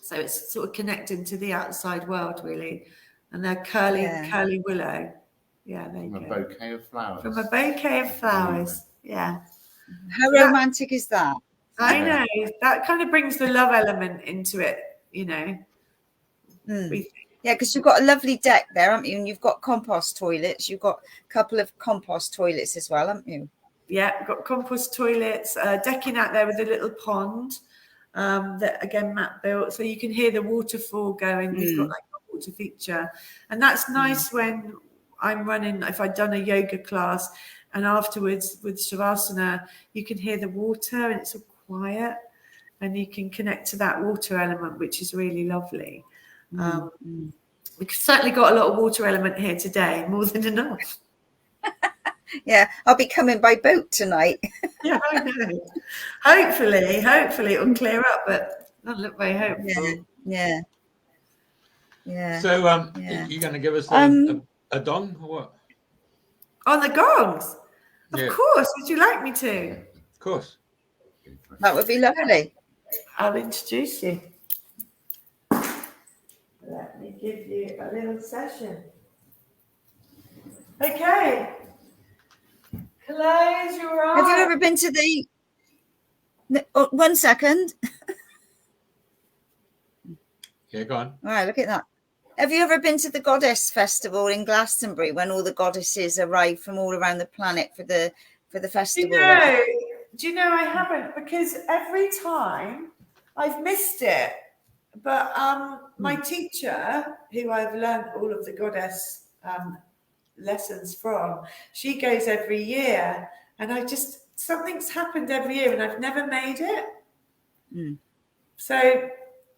So it's sort of connecting to the outside world, really. And they're curly willow. Yeah, there you go. From a bouquet of flowers. From a bouquet of flowers. Yeah. How romantic is that? I know. That kind of brings the love element into it, Yeah, because you've got a lovely deck there, haven't you? And you've got compost toilets. You've got a couple of compost toilets as well, haven't you? Yeah, got compost toilets, decking out there with a little pond that, again, Matt built. So you can hear the waterfall going. We've got like a water feature. And that's nice when I'm running, if I've done a yoga class, and afterwards with Shavasana, you can hear the water and it's all quiet, and you can connect to that water element, which is really lovely. We've certainly got a lot of water element here today, more than enough. Yeah, I'll be coming by boat tonight. Yeah, I know. Hopefully it will clear up, but not look very hopeful. Yeah. So, you're going to give us a dong or what? On the gongs? Of course. Would you like me to? Of course. That would be lovely. I'll introduce you. Let me give you a little session. Okay. Close your eyes. Have you ever been to the... Oh, 1 second. Yeah, go on. All right, look at that. Have you ever been to the Goddess Festival in Glastonbury when all the goddesses arrive from all around the planet for the festival? Do you know I haven't, because every time I've missed it. But my teacher, who I've learned all of the goddess lessons from, she goes every year, and something's happened every year, and I've never made it. So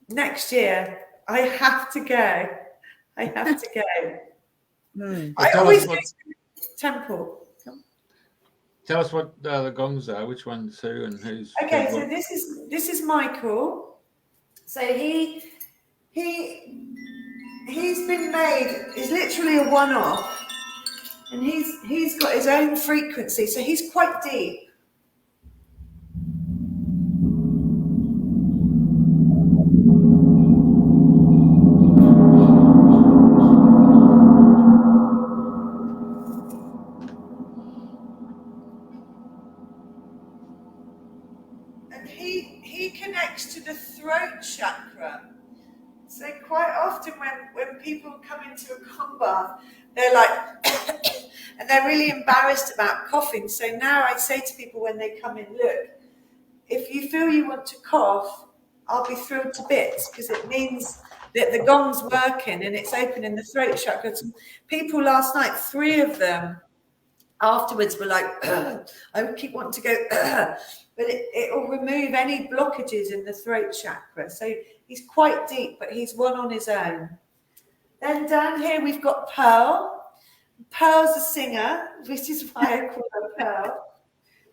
next year I have to go. I always go to the temple. Tell us what the gongs are. Which one's who and who's? Okay, so this is Michael. So he's been made. He's literally a one-off, and he's got his own frequency. So he's quite deep. He connects to the throat chakra. So quite often when people come into a gong bath, they're like, and they're really embarrassed about coughing. So now I say to people when they come in, look, if you feel you want to cough, I'll be thrilled to bits, because it means that the gong's working and it's opening the throat chakra. People last night, 3 of them afterwards were like, I keep wanting to go, but it will remove any blockages in the throat chakra. So he's quite deep, but he's one on his own. Then down here we've got Pearl. Pearl's a singer, which is why I call her Pearl.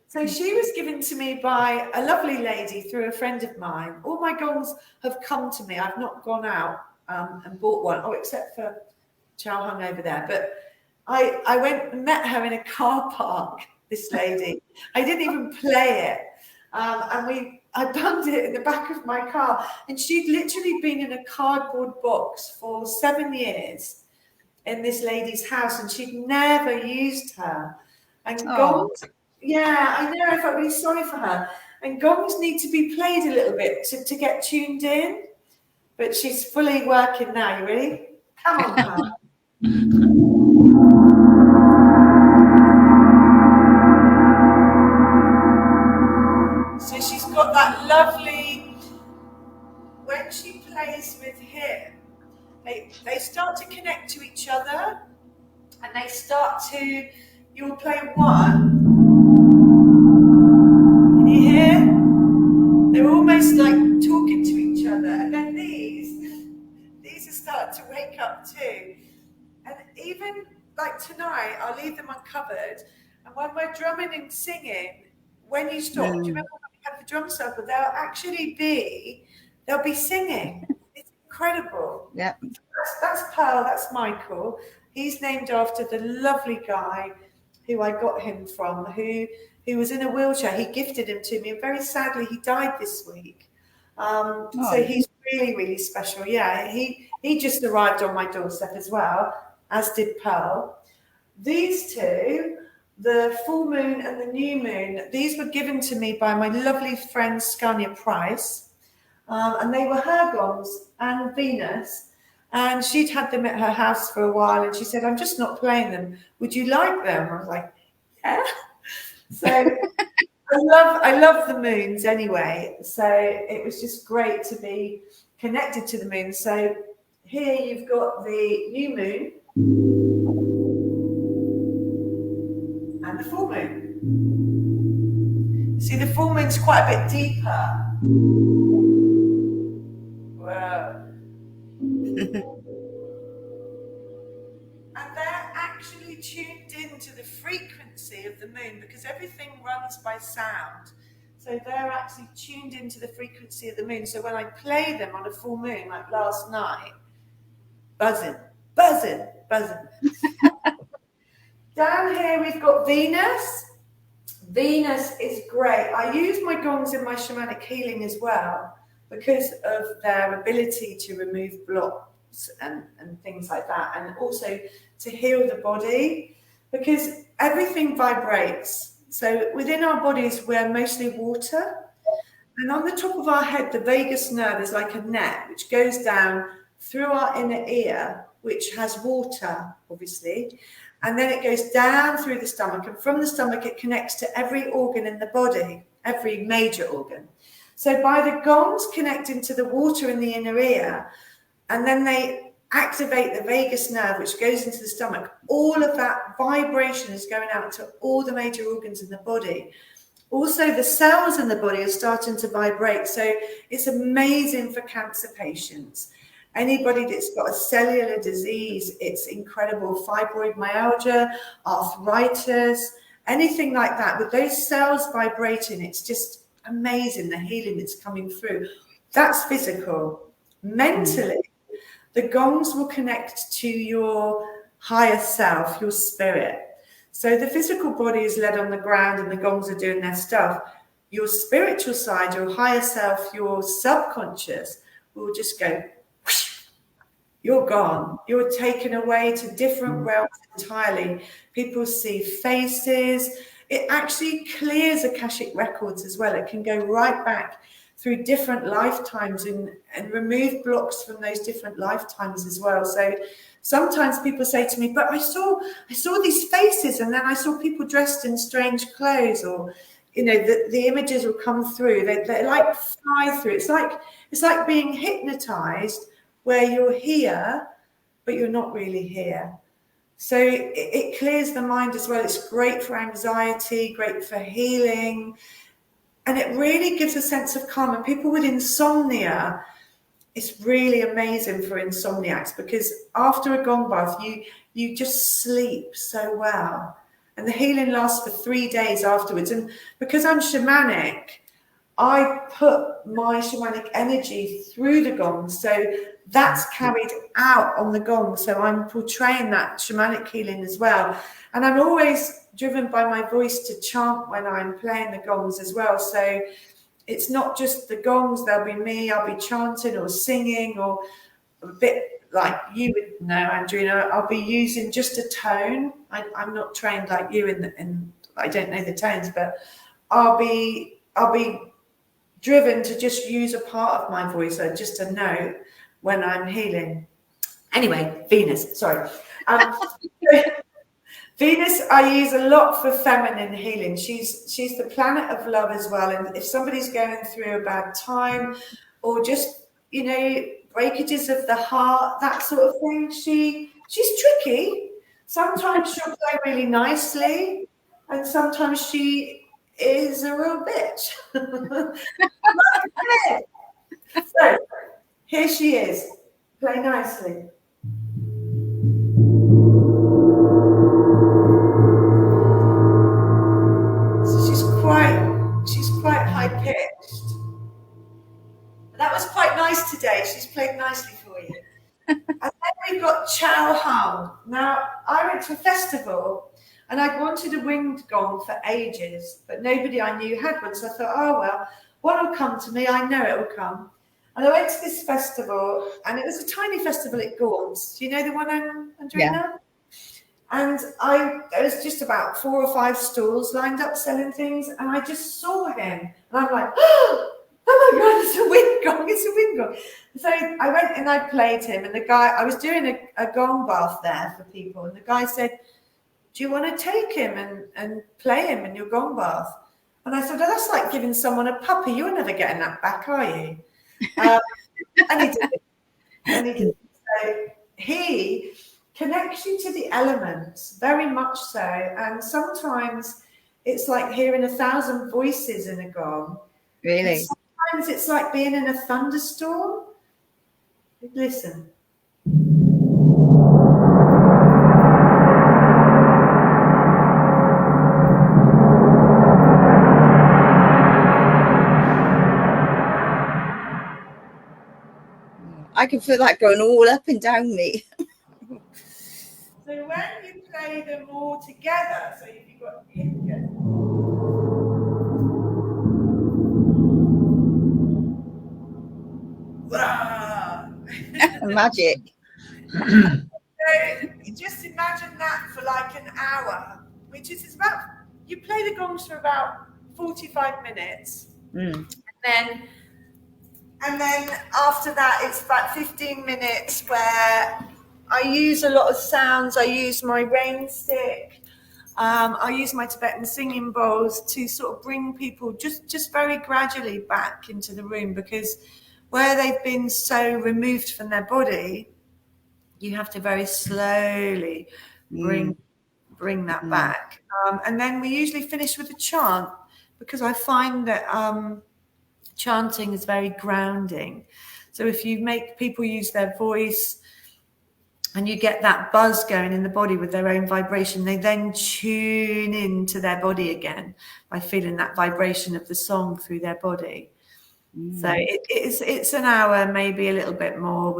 So she was given to me by a lovely lady through a friend of mine. All my gongs have come to me. I've not gone out and bought one, except for Chow Hung over there. But I went and met her in a car park, this lady. I didn't even play it. I bunged it in the back of my car. And she'd literally been in a cardboard box for 7 years in this lady's house, and she'd never used her. And gongs, yeah, I know, I felt really sorry for her. And gongs need to be played a little bit to get tuned in. But she's fully working now. You ready? Come on, Pearl. So she's got that lovely, when she plays with him, they start to connect to each other, and they start to, you'll play one. Can you hear? They're almost like talking to each other. And then these are starting to wake up too. And even like tonight, I'll leave them uncovered. And when we're drumming and singing, when you stop, do you remember when we had the drum circle? They'll be singing. It's incredible. Yeah. That's Pearl, that's Michael. He's named after the lovely guy who I got him from, who was in a wheelchair. He gifted him to me, and very sadly, he died this week. So he's really, really special. Yeah, he just arrived on my doorstep as well, as did Pearl. These two, the full moon and the new moon, these were given to me by my lovely friend Scania Price, and they were her gongs and Venus. And she'd had them at her house for a while, and she said, I'm just not playing them. Would you like them? I was like, yeah. So I love the moons anyway. So it was just great to be connected to the moon. So here you've got the new moon and the full moon. See, the full moon's quite a bit deeper. Wow. And they're actually tuned into the frequency of the moon, because everything runs by sound. So they're actually tuned into the frequency of the moon. So when I play them on a full moon, like last night, buzzing. Down here we've got Venus. Venus is great. I use my gongs in my shamanic healing as well, because of their ability to remove blocks and things like that, and also to heal the body, because everything vibrates. So within our bodies, we're mostly water, and on the top of our head, the vagus nerve is like a net which goes down through our inner ear, which has water, obviously, and then it goes down through the stomach, and from the stomach it connects to every organ in the body, every major organ. So by the gongs connecting to the water in the inner ear, and then they activate the vagus nerve, which goes into the stomach, all of that vibration is going out to all the major organs in the body. Also, the cells in the body are starting to vibrate. So it's amazing for cancer patients. Anybody that's got a cellular disease, it's incredible. Fibromyalgia, arthritis, anything like that. With those cells vibrating, it's just amazing, the healing that's coming through. That's physical. Mentally, the gongs will connect to your higher self, your spirit. So the physical body is led on the ground and the gongs are doing their stuff. Your spiritual side, your higher self, your subconscious will just go, whoosh, you're gone. You're taken away to different realms entirely. People see faces. It actually clears Akashic records as well. It can go right back through different lifetimes and remove blocks from those different lifetimes as well. So sometimes people say to me, but I saw these faces, and then I saw people dressed in strange clothes, or the images will come through. They like fly through. It's like being hypnotized, where you're here, but you're not really here. So it clears the mind as well. It's great for anxiety, great for healing. And it really gives a sense of calm. And people with insomnia, it's really amazing for insomniacs, because after a gong bath, you just sleep so well. And the healing lasts for 3 days afterwards. And because I'm shamanic, I put my shamanic energy through the gong. So that's carried out on the gong. So I'm portraying that shamanic healing as well. And I'm always driven by my voice to chant when I'm playing the gongs as well. So it's not just the gongs, there'll be me, I'll be chanting or singing, or a bit like you would know, Andrena, I'll be using just a tone. I'm not trained like you in I don't know the tones, but I'll be driven to just use a part of my voice, or just a note when I'm healing. Anyway, Venus, sorry. Venus, I use a lot for feminine healing. She's the planet of love as well. And if somebody's going through a bad time, or just, breakages of the heart, that sort of thing, she's tricky. Sometimes she'll play really nicely, and sometimes she is a real bitch. So here she is. Play nicely. She's quite high pitched. That was quite nice today. She's played nicely for you. And then we've got Chow Hung. Now, I went to a festival and I'd wanted a winged gong for ages, but nobody I knew had one. So I thought, oh, well, one will come to me. I know it will come. And I went to this festival, and it was a tiny festival at Gaunt's. Do you know the one, Andrena? Yeah. And there was just about 4 or 5 stalls lined up selling things, and I just saw him, and I'm like, oh my God, it's a wind gong, it's a wind gong. So I went and I played him, and the guy, I was doing a gong bath there for people, and the guy said, do you want to take him and play him in your gong bath? And I said, oh, that's like giving someone a puppy. You're never getting that back, are you? And he did. And he did. So he connects you to the elements, very much so. And sometimes it's like hearing 1,000 voices in a gong. Really? And sometimes it's like being in a thunderstorm. Listen. I can feel that going all up and down me. So when you play them all together, so if you've got him Magic. So just imagine that for like an hour, which is about, you play the gongs for about 45 minutes. And then after that, it's about 15 minutes where I use a lot of sounds. I use my rain stick. I use my Tibetan singing bowls to sort of bring people just very gradually back into the room, because where they've been so removed from their body, you have to very slowly bring that back. And then we usually finish with a chant, because I find that chanting is very grounding. So if you make people use their voice and you get that buzz going in the body with their own vibration, they then tune into their body again by feeling that vibration of the song through their body. So it's an hour, maybe a little bit more.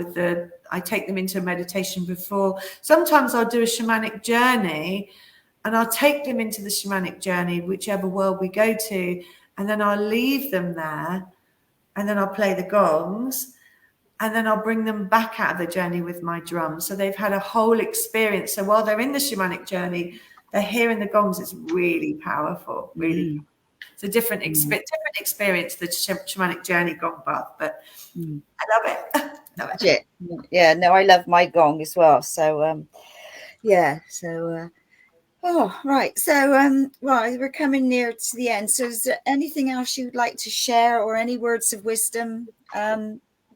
I take them into a meditation before. Sometimes I'll do a shamanic journey, and I'll take them into the shamanic journey, whichever world we go to, and then I'll leave them there, and then I'll play the gongs, and then I'll bring them back out of the journey with my drum. So they've had a whole experience. So while they're in the shamanic journey, they're hearing the gongs. It's really powerful, really. it's a different experience, the shamanic journey gong bath, but I love it. Love it. Yeah, no, I love my gong as well. So oh, right. So well, we're coming near to the end. So is there anything else you'd like to share, or any words of wisdom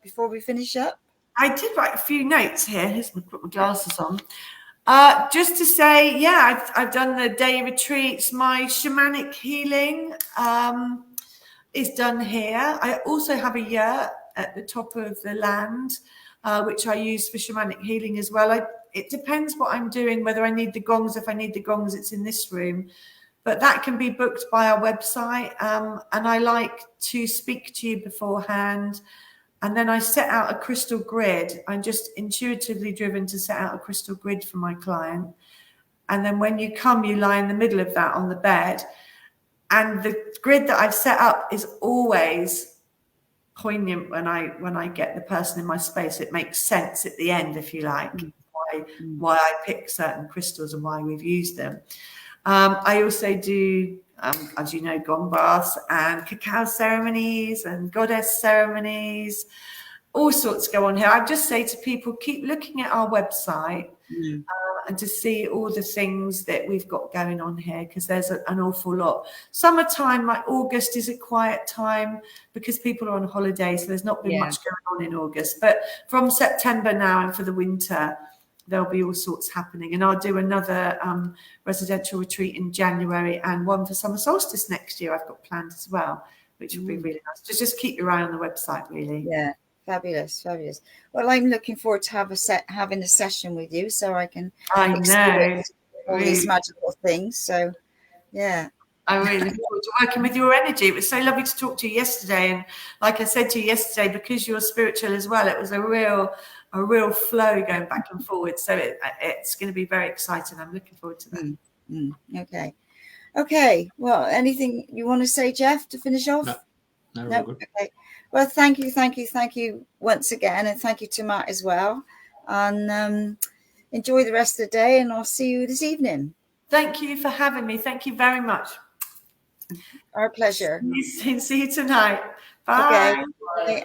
before we finish up? I did write a few notes here. Here's me put my glasses on. Just to say, yeah, I've done the day retreats. My shamanic healing is done here. I also have a yurt at the top of the land, which I use for shamanic healing as well. It depends what I'm doing, whether I need the gongs. If I need the gongs, it's in this room. But that can be booked by our website. And I like to speak to you beforehand. And then I set out a crystal grid. I'm just intuitively driven to set out a crystal grid for my client. And then when you come, you lie in the middle of that on the bed. And the grid that I've set up is always poignant when I get the person in my space. It makes sense at the end, if you like, why I pick certain crystals and why we've used them. I also do, as you know, gong baths and cacao ceremonies and goddess ceremonies. All sorts go on here. I just say to people, keep looking at our website and to see all the things that we've got going on here, because there's an awful lot. Summertime, like August, is a quiet time because people are on holiday, so there's not been much going on in August. But from September now and for the winter, there'll be all sorts happening. And I'll do another residential retreat in January and one for summer solstice next year I've got planned as well, which will be really nice. Just keep your eye on the website, really. Yeah. Fabulous. Well, I'm looking forward to having a session with you, so I can experience all these magical things. So, yeah. I really look forward to working with your energy. It was so lovely to talk to you yesterday, and like I said to you yesterday, because you're spiritual as well, it was a real flow going back and forward. So it's going to be very exciting. I'm looking forward to that. Okay. Well, anything you want to say, Jeff, to finish off? No, good. Okay. Well, thank you once again, and thank you to Matt as well. And enjoy the rest of the day, and I'll see you this evening. Thank you for having me. Thank you very much. Our pleasure. See you tonight. Bye. Okay.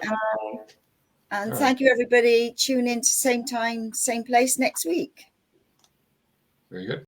And thank you, everybody. Tune in to same time, same place next week. Very good.